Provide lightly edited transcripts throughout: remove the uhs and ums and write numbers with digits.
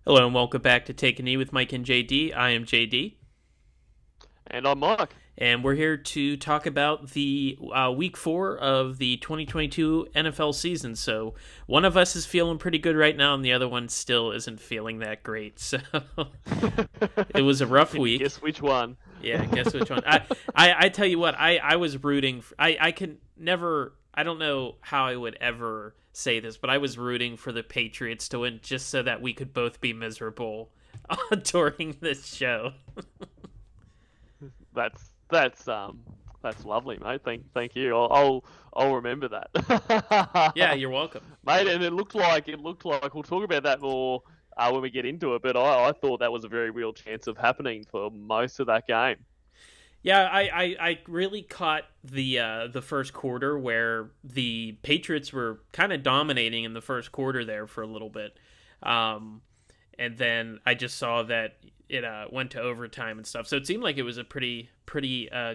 Hello and welcome back to Take a Knee with Mike and JD. I am JD, And I'm Mike. and we're here to talk about the week 4 of the 2022 NFL season. So one of us is feeling pretty good right now, and the other one still isn't feeling that great. So it was a rough Can you week. guess which one? Yeah, guess which one? I tell you what, I was rooting. I can never. I don't know how I would ever say this, but I was rooting for the Patriots to win just so that we could both be miserable during this show. That's lovely, mate. Thank you. I'll remember that, Yeah, you're welcome. mate. And it looked like we'll talk about that more when we get into it. But I thought that was a very real chance of happening for most of that game. Yeah, I really caught the first quarter where the Patriots were kind of dominating in the first quarter there for a little bit, um, and then I just saw that it went to overtime and stuff. So it seemed like it was a pretty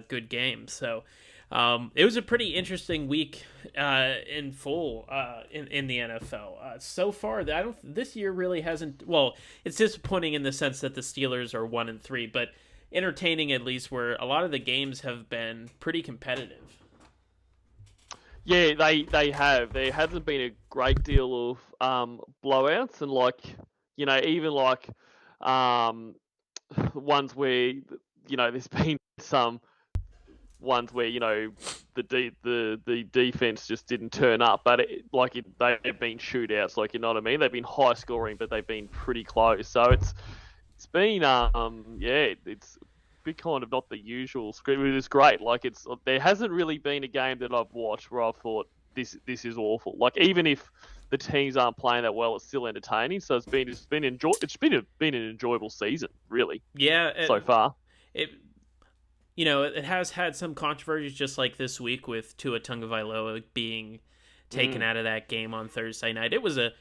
good game. So it was a pretty interesting week in full in the NFL. So far, I don't. This year really hasn't. Well, it's disappointing in the sense that the Steelers are 1-3, but entertaining at least where a lot of the games have been pretty competitive. Yeah, they have. There hasn't been a great deal of blowouts, and even um, ones where there's been some ones where the defense just didn't turn up, but they've been shootouts, like, you know what I mean. They've been high scoring, but they've been pretty close. So it's been yeah, it's been kind of not the usual script. It is great. Like, it's there hasn't really been a game that I've watched where I've thought this is awful. Like, even if the teams aren't playing that well, it's still entertaining. So it's been an enjoyable season, really, Yeah, so far. it it has had some controversies, just like this week with Tua Tagovailoa being taken Mm. out of that game on Thursday night. It was a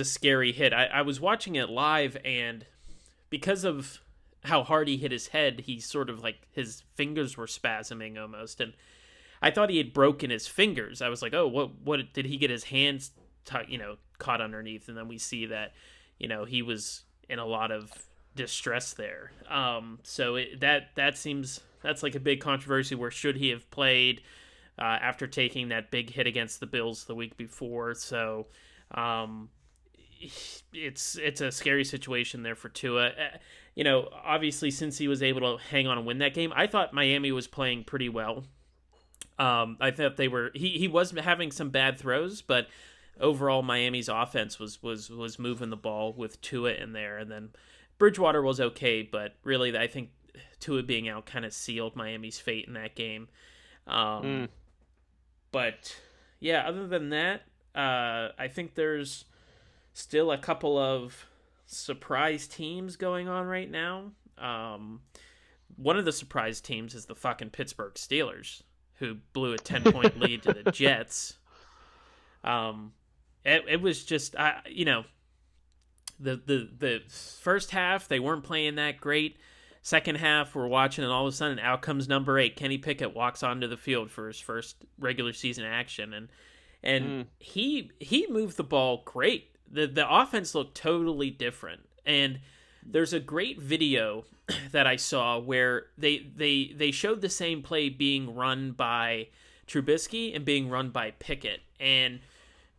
scary hit. I was watching it live, and because of how hard he hit his head, he sort of like his fingers were spasming almost, and I thought he had broken his fingers. I was like, oh, what did he get his hands caught underneath? And then we see that he was in a lot of distress there. So that seems that's like a big controversy. Where should he have played after taking that big hit against the Bills the week before? So um, it's a scary situation there for Tua. Obviously, since he was able to hang on and win that game, I thought Miami was playing pretty well. I thought they were. He was having some bad throws, but overall, Miami's offense was moving the ball with Tua in there, and then Bridgewater was okay, but really, I think Tua being out kind of sealed Miami's fate in that game. Um, Mm. but yeah, other than that, I think there's still a couple of surprise teams going on right now. One of the surprise teams is the fucking Pittsburgh Steelers, who blew a 10-point lead to the Jets. Um, it was just, the first half they weren't playing that great. Second half we're watching, and all of a sudden out comes number 8. Kenny Pickett walks onto the field for his first regular season action, and Mm. he moved the ball great. The offense looked totally different, and there's a great video that I saw where they showed the same play being run by Trubisky and being run by Pickett, and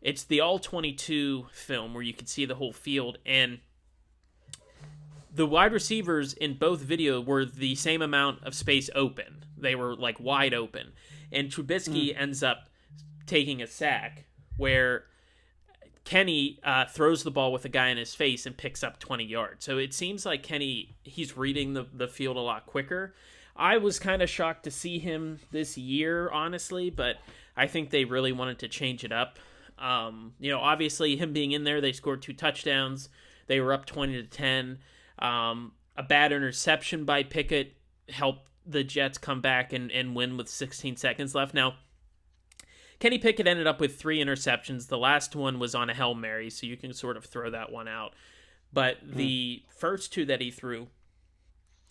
it's the all 22 film where you can see the whole field, and the wide receivers in both video were the same amount of space open. They were like wide open, and Mm. Trubisky ends up taking a sack where Kenny throws the ball with a guy in his face and picks up 20 yards. So it seems like he's reading the field a lot quicker. I was kind of shocked to see him this year, honestly, but I think they really wanted to change it up. Obviously, him being in there, they scored 2 touchdowns. They were up 20-10. A bad interception by Pickett helped the Jets come back and win with 16 seconds left. Now, Kenny Pickett ended up with 3 interceptions. The last one was on a Hail Mary, so you can sort of throw that one out. But Mm. the first two that he threw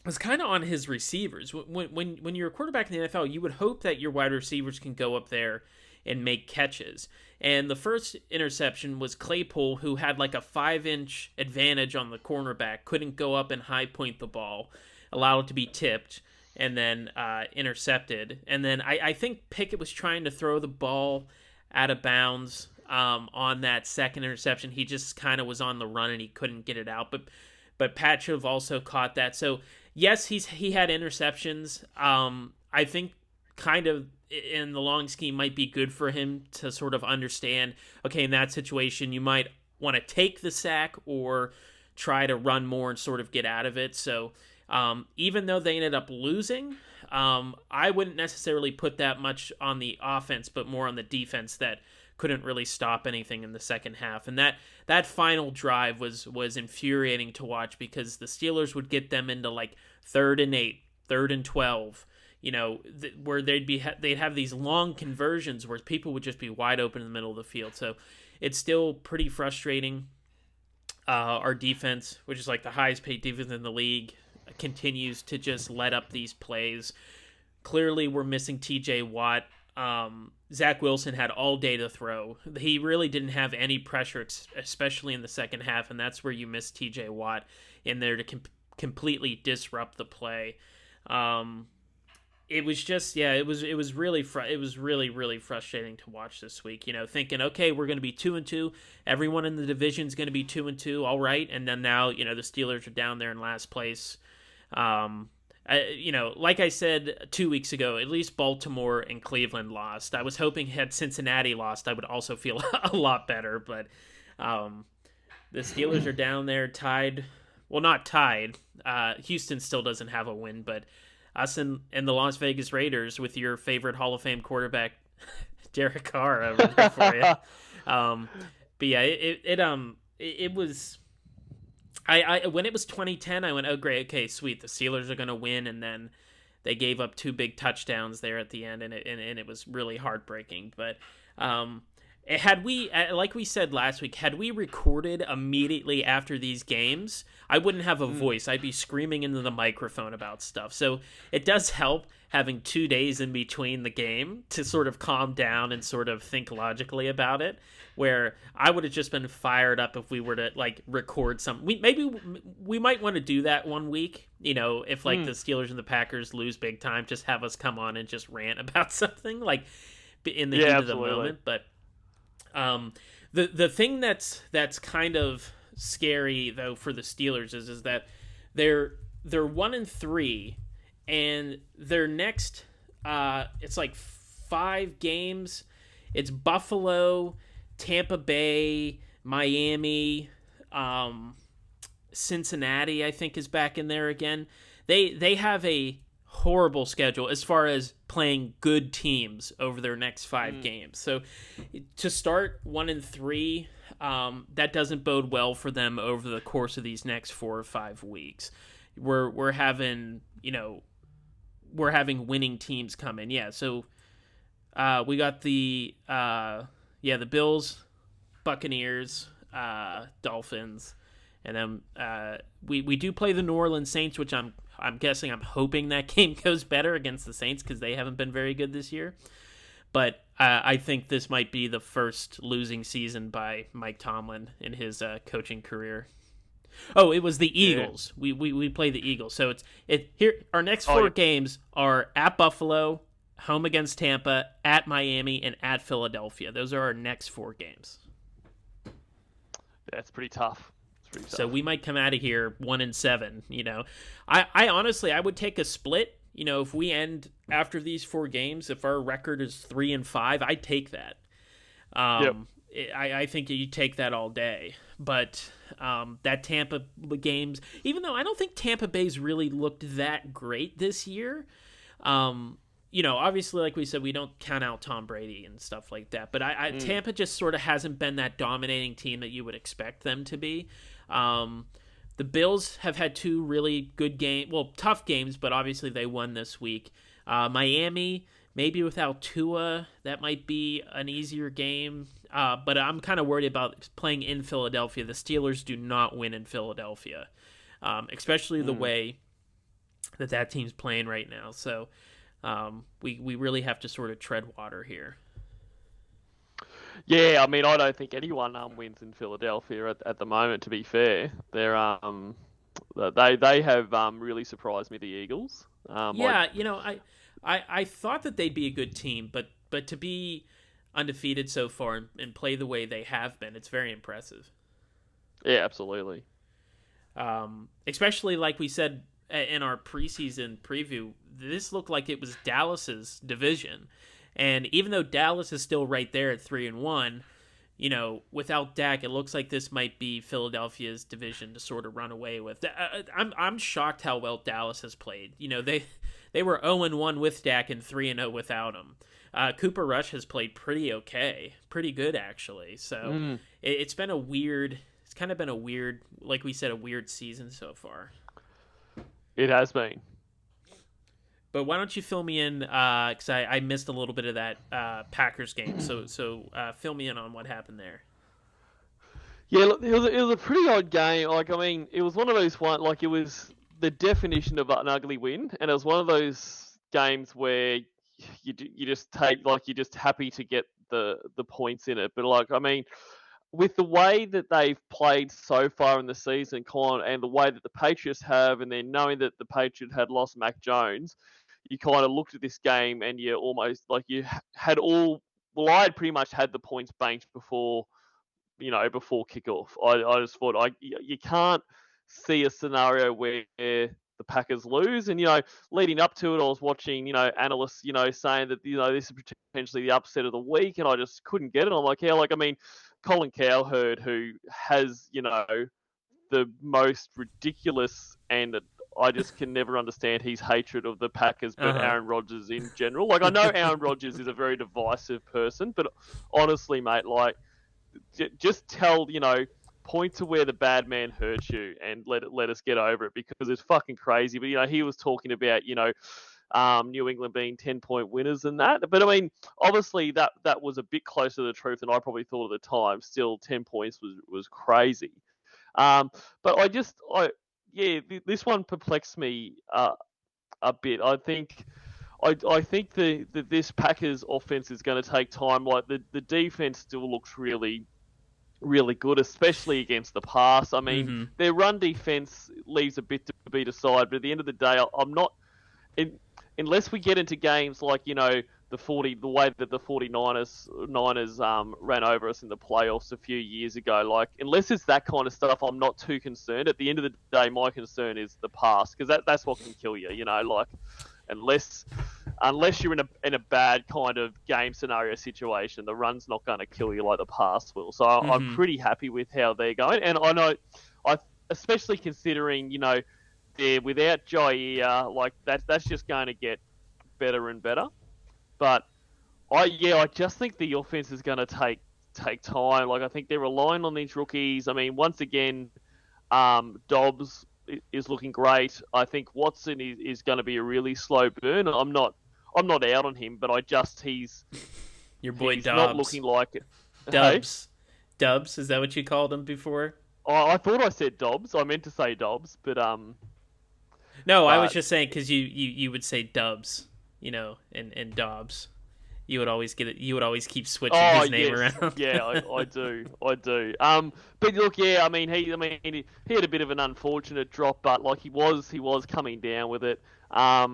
was kind of on his receivers. When you're a quarterback in the NFL, you would hope that your wide receivers can go up there and make catches. And the first interception was Claypool, who had like a 5-inch advantage on the cornerback, couldn't go up and high point the ball, allowed it to be tipped, and then intercepted. And then I think Pickett was trying to throw the ball out of bounds on that second interception. He just kind of was on the run and he couldn't get it out. But Pat should have also caught that. So yes, he had interceptions. I think kind of in the long scheme might be good for him to sort of understand, okay, in that situation you might want to take the sack or try to run more and sort of get out of it. So even though they ended up losing, I wouldn't necessarily put that much on the offense, but more on the defense that couldn't really stop anything in the second half. And that final drive was infuriating to watch because the Steelers would get them into like 3rd and 8, 3rd and 12, where they'd have these long conversions where people would just be wide open in the middle of the field. So it's still pretty frustrating. Our defense, which is like the highest paid defense in the league, continues to just let up these plays. Clearly, we're missing TJ Watt. Zach Wilson had all day to throw. He really didn't have any pressure, especially in the second half, and that's where you miss TJ Watt in there to completely disrupt the play. It was just, it was really really frustrating to watch this week. Thinking, okay, we're going to be 2-2. Everyone in the division is going to be 2-2. All right, and then now the Steelers are down there in last place. Like I said 2 weeks ago, at least Baltimore and Cleveland lost. I was hoping had Cincinnati lost, I would also feel a lot better. But the Steelers are down there tied. Well, not tied. Houston still doesn't have a win, but us and the Las Vegas Raiders with your favorite Hall of Fame quarterback, Derek Carr, over there for you. But yeah, it was. I when it was 2010, I went, oh great, okay, sweet, the Steelers are gonna win, and then they gave up 2 big touchdowns there at the end, and it was really heartbreaking. But had we, like we said last week, had we recorded immediately after these games, I wouldn't have a voice. I'd be screaming into the microphone about stuff. So it does help having 2 days in between the game to sort of calm down and sort of think logically about it, where I would have just been fired up if we were to like record some. We might want to do that one week, if like the Steelers and the Packers lose big time, just have us come on and just rant about something like in the heat of the moment. But the thing that's kind of scary though for the Steelers is that they're 1-3, and their next it's like 5 games. It's Buffalo, Tampa Bay, Miami, Cincinnati, I think, is back in there again. They have a horrible schedule as far as playing good teams over their next 5 games. So to start 1-3, that doesn't bode well for them over the course of these next 4 or 5 weeks. We're having winning teams come in. Yeah, so we got the Bills, Buccaneers, Dolphins, and then we do play the New Orleans Saints, which I'm hoping that game goes better against the Saints because they haven't been very good this year. But I think this might be the first losing season by Mike Tomlin in his coaching career. Oh, it was the Eagles. Yeah. We play the Eagles. So it's here. Our next 4 games are at Buffalo, home against Tampa, at Miami, and at Philadelphia. Those are our next 4 games. That's pretty tough. So we might come out of here 1-7. I honestly, I would take a split. If we end after these 4 games, if our record is 3-5, I'd take that. I think you take that all day. But that Tampa games, even though I don't think Tampa Bay's really looked that great this year, obviously, like we said, we don't count out Tom Brady and stuff like that. But Tampa just sort of hasn't been that dominating team that you would expect them to be. The Bills have had 2 really good tough games, but obviously they won this week. Miami, maybe without Tua, that might be an easier game. But I'm kind of worried about playing in Philadelphia. The Steelers do not win in Philadelphia, especially the way that team's playing right now. So we really have to sort of tread water here. Yeah, I mean, I don't think anyone wins in Philadelphia at the moment. To be fair, they have really surprised me. The Eagles. Yeah, I thought that they'd be a good team, but to be undefeated so far and play the way they have been, it's very impressive. Yeah, absolutely. Especially like we said in our preseason preview, this looked like it was Dallas's division, and even though Dallas is still right there at 3-1, without Dak, it looks like this might be Philadelphia's division to sort of run away with. I'm shocked how well Dallas has played. They were 0-1 with Dak and 3-0 without him. Cooper Rush has played pretty good actually. So it's been a weird. It's kind of been a weird, like we said, a weird season so far. It has been. But why don't you fill me in? Because I missed a little bit of that Packers game. So fill me in on what happened there. Yeah, look, it was a pretty odd game. Like, I mean, it was one of those it was the definition of an ugly win, and it was one of those games where you just take you're just happy to get the points in it. But like, I mean, with the way that they've played so far in the season, and the way that the Patriots have, and then knowing that the Patriots had lost Mac Jones, you kind of looked at this game and you almost you had well, I had pretty much had the points banked before kickoff. I just thought you can't see a scenario where the Packers lose. And leading up to it, I was watching analysts saying that this is potentially the upset of the week, and I just couldn't get it. I'm like, yeah, I mean, Colin Cowherd, who has the most ridiculous, and I just can never understand his hatred of the Packers, but Aaron Rodgers in general. Like, I know Aaron Rodgers is a very divisive person, but honestly, mate, just point to where the bad man hurt you and let us get over it, because it's fucking crazy. But he was talking about New England being 10-point winners and that. But I mean, obviously that was a bit closer to the truth than I probably thought at the time. Still, 10 points was crazy. But this one perplexed me a bit. I think this Packers offense is going to take time. Like, the defense still looks really, really good, especially against the pass. I mean, their run defense leaves a bit to be decided, but at the end of the day, I'm not unless we get into games like the way that the 49ers ran over us in the playoffs a few years ago. Like, unless it's that kind of stuff, I'm not too concerned. At the end of the day, my concern is the pass, because that's what can kill you. Like, unless you're in a bad kind of game scenario situation, the run's not going to kill you like the pass will. So I'm pretty happy with how they're going, and I know, especially considering they're without Jair, like that's just going to get better and better. But I just think the offense is going to take time. Like, I think they're relying on these rookies. I mean, once again, Dobbs is looking great. I think Watson is going to be a really slow burn. I'm not out on him, but he's your boy he's Dobbs not looking like it. Dubs. Hey? Dubs, is that what you called him before? I thought I said Dobbs. I meant to say Dobbs, but No, I was just saying because you would say Dubs, and Dobbs. You would always get it. You would always keep switching his name around. Yeah, I do. But look, yeah, I mean, he had a bit of an unfortunate drop, but like he was coming down with it. I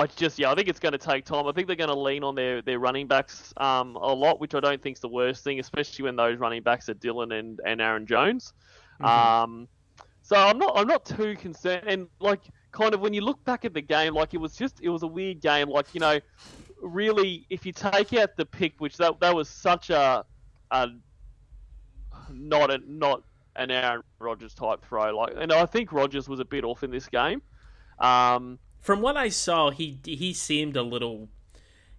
think it's going to take time. I think they're going to lean on their running backs a lot, which I don't think is the worst thing, especially when those running backs are Dylan and Aaron Jones. So I'm not too concerned. And like, kind of when you look back at the game, like it was a weird game. Like, really, if you take out the pick, which that was such a not an Aaron Rodgers type throw. Like, and I think Rodgers was a bit off in this game. From what I saw, he seemed a little.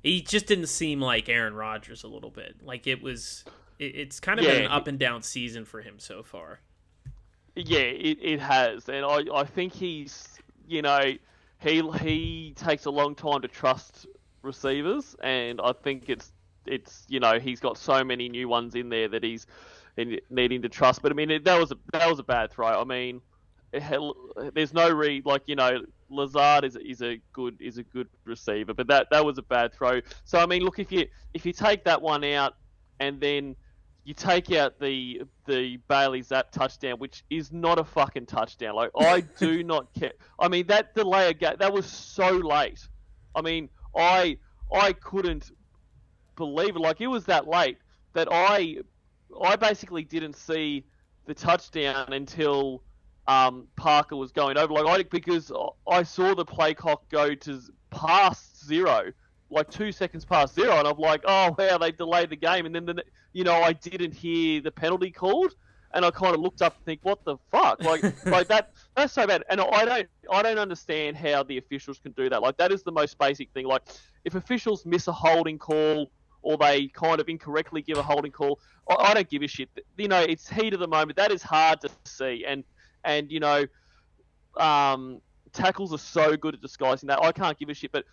He just didn't seem like Aaron Rodgers a little bit. Like it's kind of been an up and down season for him so far. Yeah, it has, and I think he's he takes a long time to trust receivers, and I think it's he's got so many new ones in there that he's needing to trust. But I mean, that was a bad throw. I mean, there's no read, Lazard is a good receiver, but that was a bad throw. So I mean, look, if you take that one out, and then you take out the Bailey Zapp touchdown, which is not a fucking touchdown. Like, I do not care. I mean, that delay of game, that was so late. I mean, I couldn't believe it. Like, it was that late that I basically didn't see the touchdown until Parker was going over. Like, because I saw the play clock go to past zero, like 2 seconds past zero, and I'm like, oh wow, they delayed the game, and then I didn't hear the penalty called, and I kind of looked up and think, what the fuck, like that's so bad, and I don't understand how the officials can do that. Like, that is the most basic thing. Like, if officials miss a holding call or they kind of incorrectly give a holding call, I don't give a shit. It's heat of the moment. That is hard to see, and tackles are so good at disguising that. I can't give a shit, but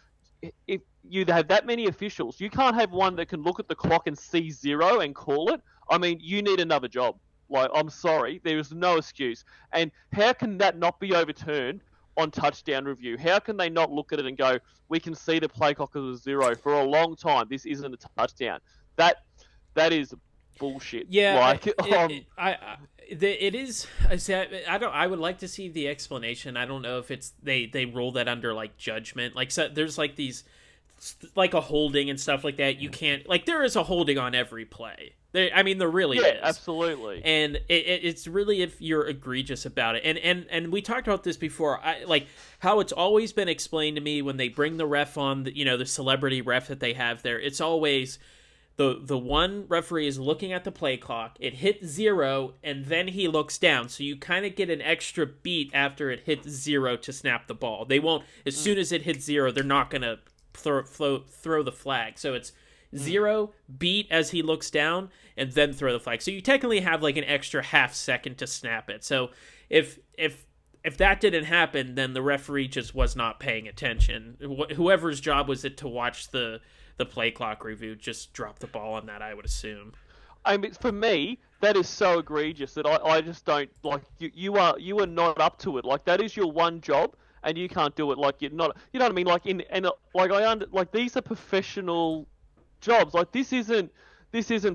if you have that many officials, you can't have one that can look at the clock and see zero and call it. I mean, you need another job. Like, I'm sorry, there is no excuse. And how can that not be overturned on touchdown review? How can they not look at it and go, we can see the play clock as a zero for a long time. This isn't a touchdown. That is bullshit. Yeah, like, it is. I would like to see the explanation. I don't know if it's they roll that under like judgment. Like, so there's like these, like a holding and stuff like that. You can't, like, there is a holding on every play. There really is. Absolutely. And it's really if you're egregious about it. And we talked about this before. Like how it's always been explained to me when they bring the ref on, the celebrity ref that they have there. It's always the one referee is looking at the play clock. It hits zero, and then he looks down. So you kind of get an extra beat after it hits zero to snap the ball. They won't, as soon as it hits zero, they're not going to throw the flag. So it's zero, beat as he looks down, and then throw the flag. So you technically have like an extra half second to snap it. So if that didn't happen, then the referee just was not paying attention. Whoever's job was it to watch the play clock review just dropped the ball on that, I would assume. I mean, for me, that is so egregious that I just don't, like, you are not up to it. Like, that is your one job, and you can't do it. Like, you're not, you know what I mean? Like, these are professional jobs. Like, this isn't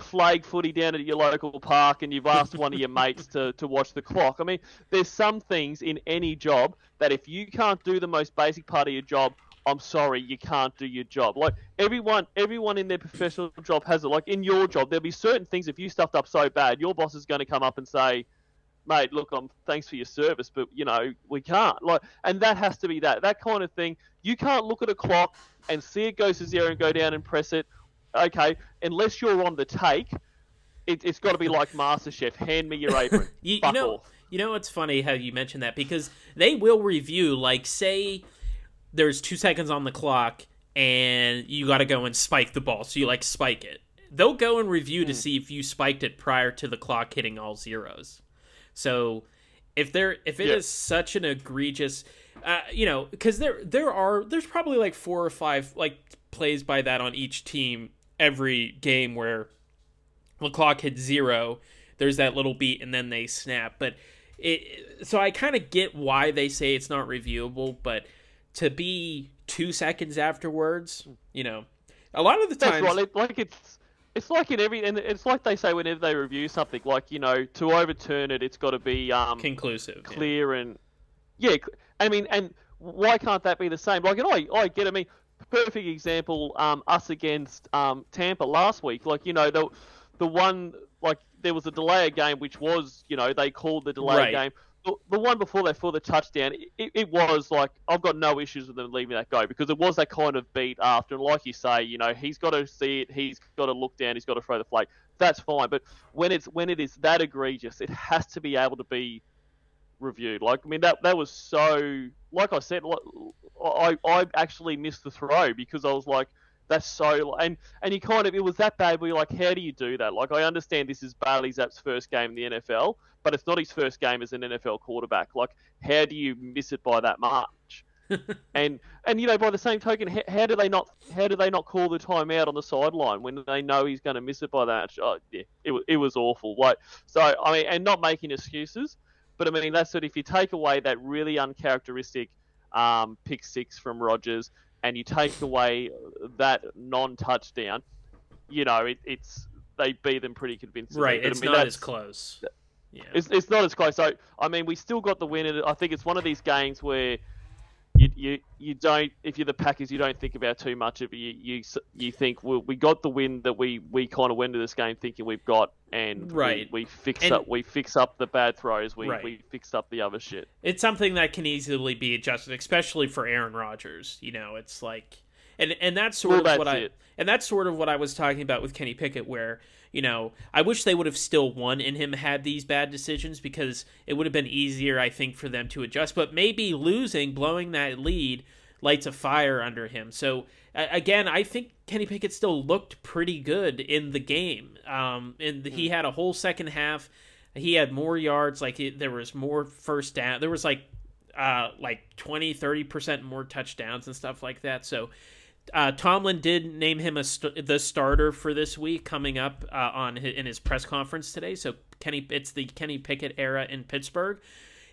flag footy down at your local park and you've asked one of your mates to watch the clock. I mean, there's some things in any job that if you can't do the most basic part of your job, I'm sorry, you can't do your job. Like, everyone in their professional job has it. Like, in your job, there'll be certain things, if you stuffed up so bad, your boss is going to come up and say, mate, look, thanks for your service, but, we can't. Like, and that has to be that kind of thing. You can't look at a clock and see it goes to zero and go down and press it. Okay, unless you're on the take, it's got to be like MasterChef. Hand me your apron. You know what's funny how you mentioned that, because they will review, like, say there's 2 seconds on the clock and you got to go and spike the ball, so you like spike it. They'll go and review to see if you spiked it prior to the clock hitting all zeros. So if it is such an egregious, because there's probably like 4 or 5 like plays by that on each team every game where the clock hits zero, there's that little beat and then they snap. But so I kind of get why they say it's not reviewable, but to be 2 seconds afterwards, a lot of the times, that's right. Like, it's like in and it's like they say whenever they review something, like, to overturn it, it's got to be conclusive, clear, and I mean, and why can't that be the same? Like, and I get. I mean, perfect example, us against Tampa last week. Like, the one, like, there was a delay game, which was, they called the delay game. The one before that, for the touchdown, it was like, I've got no issues with them leaving that go, because it was that kind of beat after. And like you say, he's got to see it, he's got to look down, he's got to throw the flag. That's fine. But when it is that egregious, it has to be able to be reviewed. Like, I mean, that was so, like I said, I actually missed the throw because I was like, that's so, and you kind of, it was that bad where you're like, how do you do that? Like, I understand this is Bailey Zapp's first game in the NFL, but it's not his first game as an NFL quarterback. Like, how do you miss it by that much? and by the same token, how do they not call the timeout on the sideline when they know he's going to miss it by that much? Oh, yeah, it was awful. Like, so I mean, and not making excuses, but I mean, that's what, if you take away that really uncharacteristic pick six from Rodgers, and you take away that non-touchdown, it's they beat them pretty convincingly. Right, But, it's not as close. Yeah. It's not as close. So I mean, we still got the win, and I think it's one of these games where you don't, if you're the Packers, you don't think about too much of it. You think, well, we got the win that we kind of went into this game thinking we've got, and we fix up the bad throws. We fixed up the other shit. It's something that can easily be adjusted, especially for Aaron Rodgers. It's like, and that's sort of what I was talking about with Kenny Pickett, where I wish they would have still won and him had these bad decisions, because it would have been easier, I think, for them to adjust. But maybe blowing that lead, lights a fire under him. So again, I think Kenny Pickett still looked pretty good in the game. And he had a whole second half. He had more yards. There was more first down. There was like 20-30% more touchdowns and stuff like that. So Tomlin did name him the starter for this week coming up in his press conference today. So it's the Kenny Pickett era in Pittsburgh.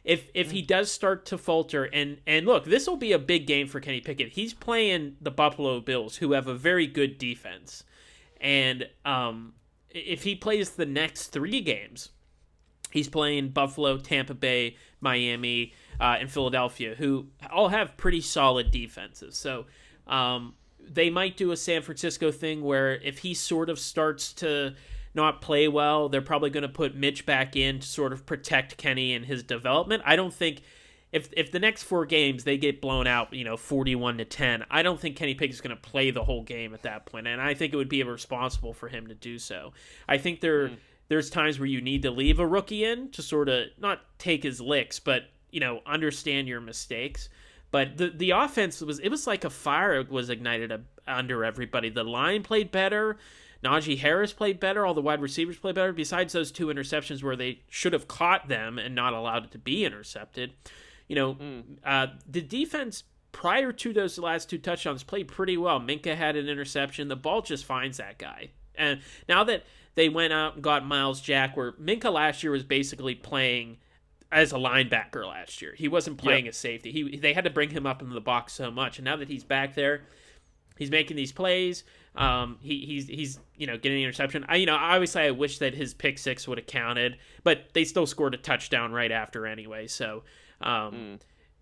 If he does start to falter, and look, this will be a big game for Kenny Pickett. He's playing the Buffalo Bills, who have a very good defense. And if he plays the next 3 games, he's playing Buffalo, Tampa Bay, Miami, and Philadelphia, who all have pretty solid defenses. So they might do a San Francisco thing where if he sort of starts to not play well, they're probably going to put Mitch back in to sort of protect Kenny and his development. I don't think if the next 4 games they get blown out, 41-10, I don't think Kenny Pickett's going to play the whole game at that point, and I think it would be irresponsible for him to do so. I think there's times where you need to leave a rookie in to sort of not take his licks, but understand your mistakes. But the offense was like a fire was ignited under everybody. The line played better. Najee Harris played better. All the wide receivers played better. Besides those 2 interceptions where they should have caught them and not allowed it to be intercepted. The defense prior to those last 2 touchdowns played pretty well. Minkah had an interception. The ball just finds that guy. And now that they went out and got Myles Jack, where Minkah last year was basically playing as a linebacker last year. He wasn't playing as safety. They had to bring him up into the box so much, and now that he's back there, he's making these plays. He's getting the interception. Obviously I wish that his pick 6 would have counted, but they still scored a touchdown right after anyway. So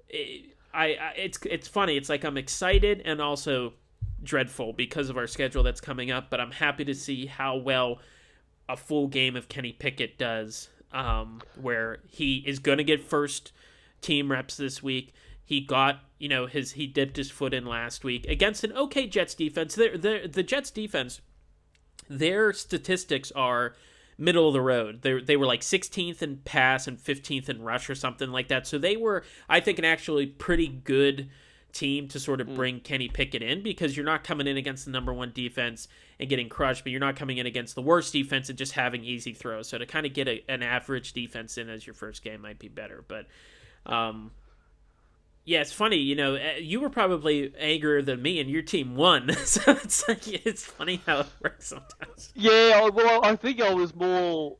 it's funny. It's like I'm excited and also dreadful because of our schedule that's coming up, but I'm happy to see how well a full game of Kenny Pickett does. Where he is going to get first team reps this week. He got, he dipped his foot in last week against an okay Jets defense. The Jets defense, their statistics are middle of the road. They were like 16th in pass and 15th in rush or something like that. So they were, I think, an actually pretty good team to sort of bring Kenny Pickett in, because you're not coming in against the number 1 defense and getting crushed, but you're not coming in against the worst defense and just having easy throws. So to kind of get an average defense in as your first game might be better. But it's funny, you were probably angrier than me and your team won. So it's funny how it works sometimes. Yeah, well, I think I was more,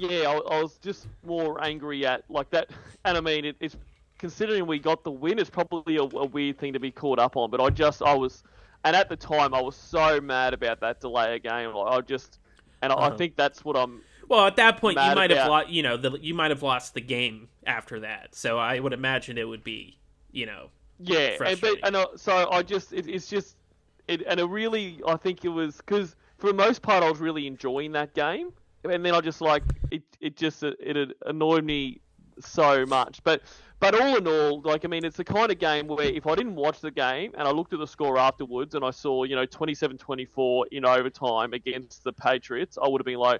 I was just more angry at like that. And I mean, it's considering we got the win, it's probably a weird thing to be caught up on. But I was, and at the time, I was so mad about that delay of game. I think that's what I'm. Well, at that point, you might have lost. You might have lost the game after that. So I would imagine it would be, frustrating. And it really, I think it was because for the most part, I was really enjoying that game, and then I just it annoyed me so much, but all in all, it's the kind of game where if I didn't watch the game and I looked at the score afterwards and I saw, 27-24 in overtime against the Patriots, I would have been like,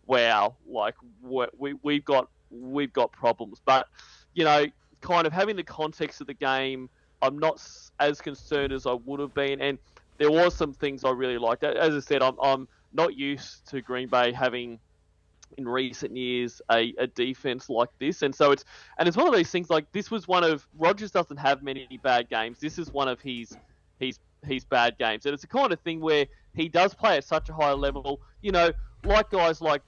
wow, we've got problems. But, kind of having the context of the game, I'm not as concerned as I would have been. And there was some things I really liked. As I said, I'm not used to Green Bay having in recent years a defense like this, and so it's one of those things. Like, this was one of Rodgers doesn't have many bad games. This is one of his bad games, and it's the kind of thing where he does play at such a high level. Like guys like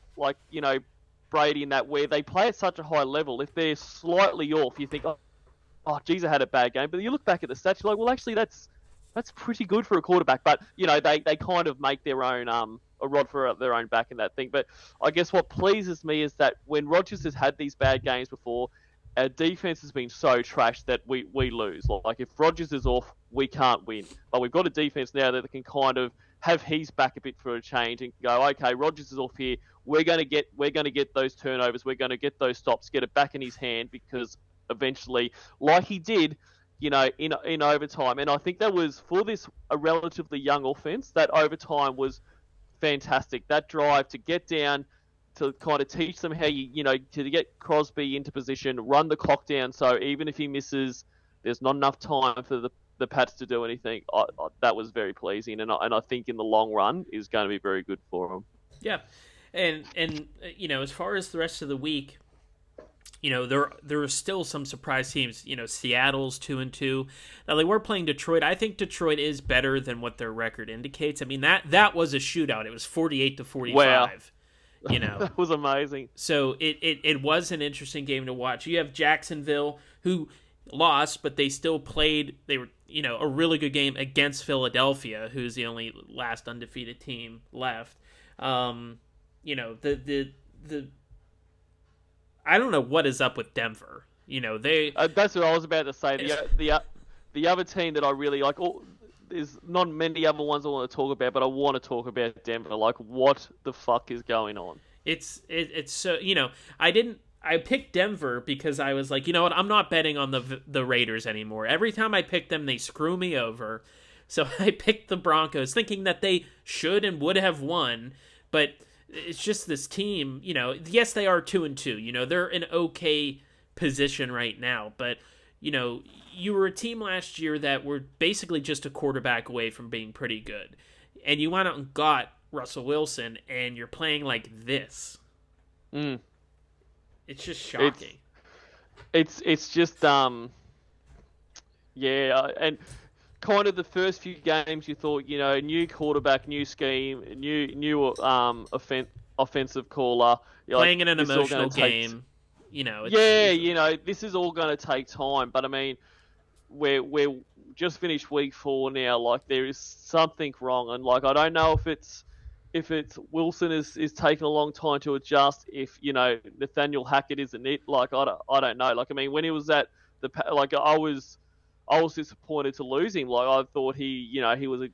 Brady and that, where they play at such a high level. If they're slightly off, you think, oh, geez, I had a bad game. But you look back at the stats, you're like, well, actually, that's pretty good for a quarterback. But they kind of make their own a rod for their own back in that thing. But I guess what pleases me is that when Rodgers has had these bad games before, our defense has been so trash that we lose. Like if Rodgers is off, we can't win. But we've got a defense now that can kind of have his back a bit for a change and go, okay, Rodgers is off here. We're going to get those turnovers. We're going to get those stops, get it back in his hand, because eventually, like he did, in overtime. And I think that was, for a relatively young offense, that overtime was fantastic. That drive to get down, to kind of teach them how to get Crosby into position, run the clock down, so even if he misses, there's not enough time for the Pats to do anything. That was very pleasing, and I think in the long run is going to be very good for them. Yeah, and as far as the rest of the week, there are still some surprise teams. Seattle's 2-2. Now they were playing Detroit. I think Detroit is better than what their record indicates. I mean, that was a shootout. It was 48-45. Wow. That was amazing. So it was an interesting game to watch. You have Jacksonville, who lost, but they still played. They were a really good game against Philadelphia, who's the only last undefeated team left. The I don't know what is up with Denver. They. That's what I was about to say. The other team that I really like. There's not many other ones I want to talk about, but I want to talk about Denver. Like, what the fuck is going on? It's so I picked Denver because I was like, you know what? I'm not betting on the Raiders anymore. Every time I pick them, they screw me over. So I picked the Broncos, thinking that they should and would have won, but it's just this team. Yes, they are 2-2. They're in okay position right now, but you were a team last year that were basically just a quarterback away from being pretty good, and you went out and got Russell Wilson, and you're playing like this. It's just shocking. It's just and kind of the first few games you thought, new quarterback, new scheme, new offensive caller, playing in an emotional game. This is all going to take time, but I mean, we're just finished week 4 now. Like, there is something wrong, and like I don't know if it's Wilson is taking a long time to adjust. If Nathaniel Hackett isn't it. Like I don't know. Like, I mean, when he was at I was disappointed to lose him. Like, I thought he was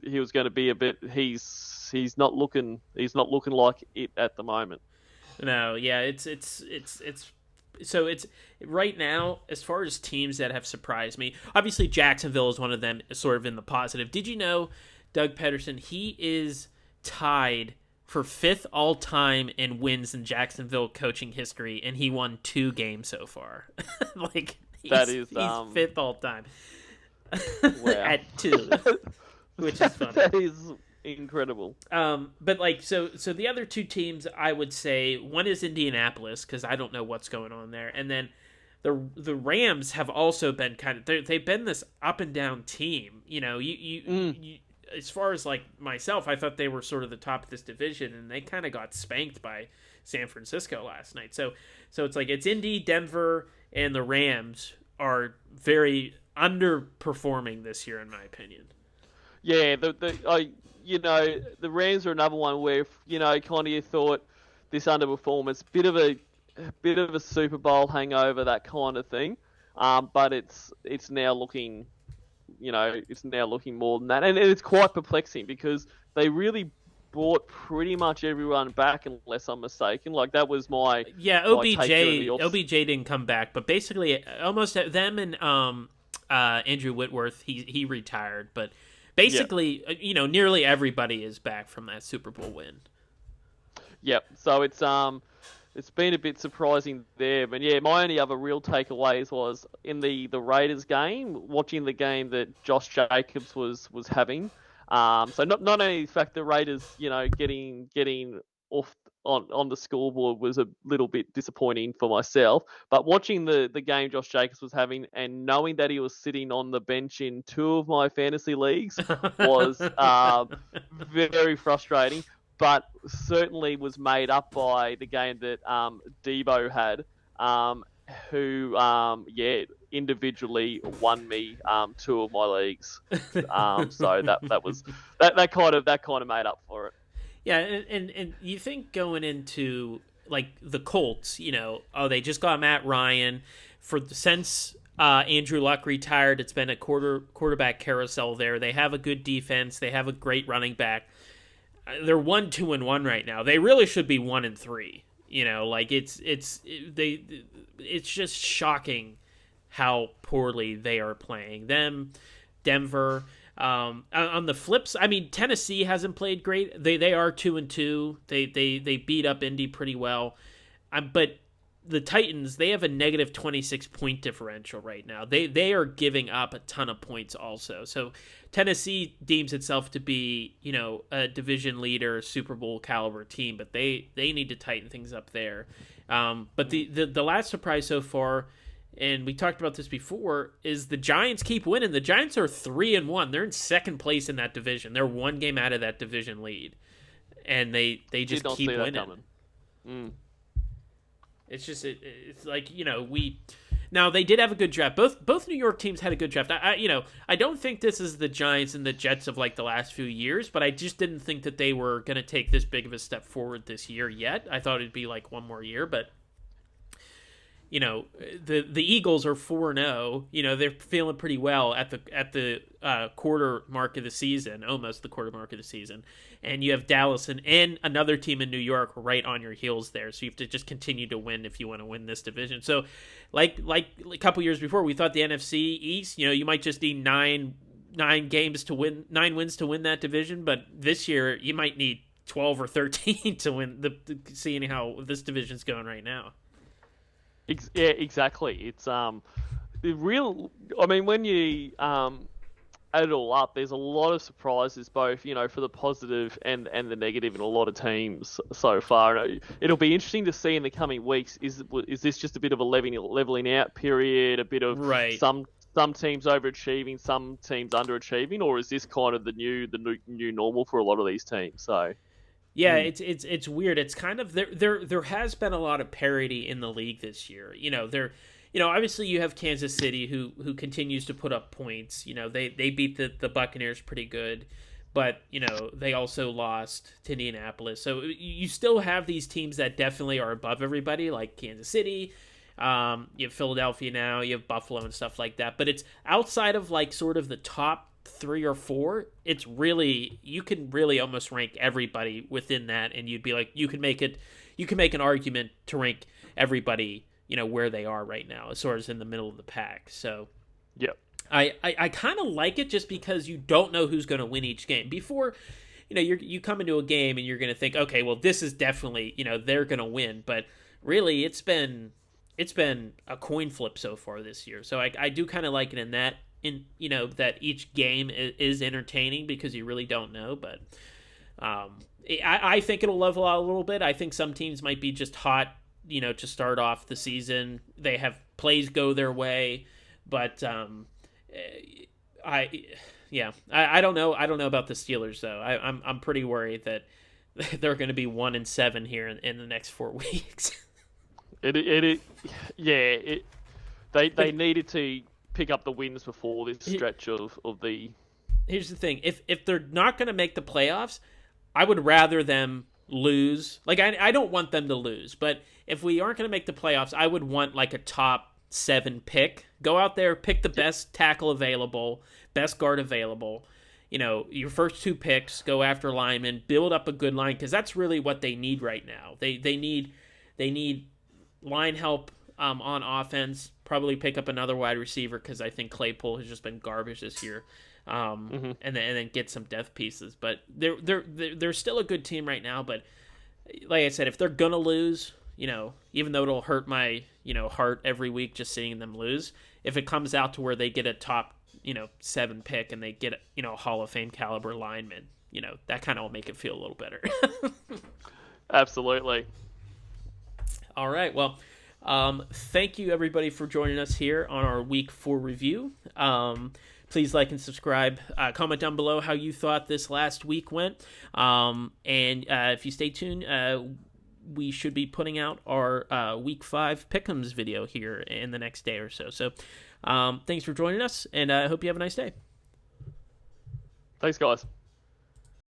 he was going to be a bit. He's not looking like it at the moment. No, yeah, it's so it's right now, as far as teams that have surprised me, obviously Jacksonville is one of them, sort of in the positive. Did you know Doug Pederson, he is tied for 5th all-time in wins in Jacksonville coaching history, and he won 2 games so far. He's 5th all-time. At 2, which is funny. That is incredible. But so the other 2 teams, I would say, one is Indianapolis, because I don't know what's going on there, and then the Rams have also been they've been this up and down team. You as far as like myself, I thought they were sort of the top of this division, and they kind of got spanked by San Francisco last night. So it's like it's Indy, Denver, and the Rams are very underperforming this year, in my opinion. Yeah, the Rams are another one where kind of you thought this underperformance, bit of a Super Bowl hangover, that kind of thing. But it's now looking, more than that, and it's quite perplexing because they really brought pretty much everyone back, unless I'm mistaken. Like, that was my OBJ didn't come back, but basically almost them and Andrew Whitworth, he retired, but basically nearly everybody is back from that Super Bowl win. Yep. So it's been a bit surprising there, but yeah, my only other real takeaways was in the Raiders game, watching the game that Josh Jacobs was having. So not only the fact the Raiders, getting off on the scoreboard was a little bit disappointing for myself, but watching the game Josh Jacobs was having and knowing that he was sitting on the bench in 2 of my fantasy leagues was very frustrating. But certainly was made up by the game that Debo had, who, individually won me 2 of my leagues. So that kind of made up for it. Yeah, and you think going into like the Colts, they just got Matt Ryan since Andrew Luck retired. It's been a quarterback carousel there. They have a good defense. They have a great running back. They're 1-2-1 right now. They really should be 1-3. It's just shocking how poorly they are playing. Denver. On the flips, Tennessee hasn't played great. They are 2-2. They beat up Indy pretty well, but the Titans, they have a negative 26 point differential right now. They are giving up a ton of points also. So Tennessee deems itself to be a division leader, Super Bowl caliber team, but they need to tighten things up there. But the last surprise so far, and we talked about this before, is the Giants keep winning. The Giants are 3-1. They're in second place in that division. They're one game out of that division lead, and they just keep winning. It's just it's like now they did have a good draft. Both New York teams had a good draft. I don't think this is the Giants and the Jets of like the last few years, but I just didn't think that they were going to take this big of a step forward this year yet. I thought it'd be like one more year, but. The Eagles are 4-0. They're feeling pretty well at the quarter mark of the season, almost the quarter mark of the season. And you have Dallas and another team in New York right on your heels there. So you have to just continue to win if you want to win this division. So like a couple years before, we thought the NFC East, you might just need nine wins to win that division. But this year you might need 12 or 13 to win seeing how this division's going right now. Yeah, exactly. It's the real. When you add it all up, there's a lot of surprises, both for the positive and the negative in a lot of teams so far. It'll be interesting to see in the coming weeks. Is this just a bit of a leveling out period? A bit of some teams overachieving, some teams underachieving, or is this kind of the new normal for a lot of these teams? So. Yeah, it's weird. It's kind of there has been a lot of parity in the league this year. Obviously you have Kansas City who continues to put up points. They beat the Buccaneers pretty good, but they also lost to Indianapolis. So you still have these teams that definitely are above everybody, like Kansas City. You have Philadelphia now, you have Buffalo and stuff like that. But it's outside of like sort of the top 3 or 4, it's really, you can really almost rank everybody within that, and you'd be like, you can make an argument to rank everybody where they are right now, as far as in the middle of the pack. So yeah, I kind of like it just because you don't know who's going to win each game. Before you come into a game and you're going to think, okay, well, this is definitely they're going to win, but really it's been a coin flip so far this year. So I do kind of like it in that that each game is entertaining because you really don't know. But I think it'll level out a little bit. I think some teams might be just hot, to start off the season. They have plays go their way, but I don't know. I don't know about the Steelers though. I'm pretty worried that they're going to be 1-7 here in the next 4 weeks. They needed to pick up the wins before this stretch of the. Here's the thing: if they're not going to make the playoffs, I would rather them lose. Like I don't want them to lose, but if we aren't going to make the playoffs, I would want like a top 7 pick. Go out there, pick the best tackle available, best guard available. Your first 2 picks, go after linemen, build up a good line, because that's really what they need right now. They need line help on offense. Probably pick up another wide receiver because I think Claypool has just been garbage this year, and then get some depth pieces. But they're still a good team right now. But like I said, if they're gonna lose, even though it'll hurt my heart every week just seeing them lose, if it comes out to where they get a top 7 pick and they get a Hall of Fame caliber lineman, that kind of will make it feel a little better. Absolutely. All right. Well. Thank you everybody for joining us here on our week 4 review. Please like and subscribe. Comment down below how you thought this last week went. And if you stay tuned, we should be putting out our week 5 Pick'ems video here in the next day or so. So Thanks for joining us, and I hope you have a nice day. Thanks, guys.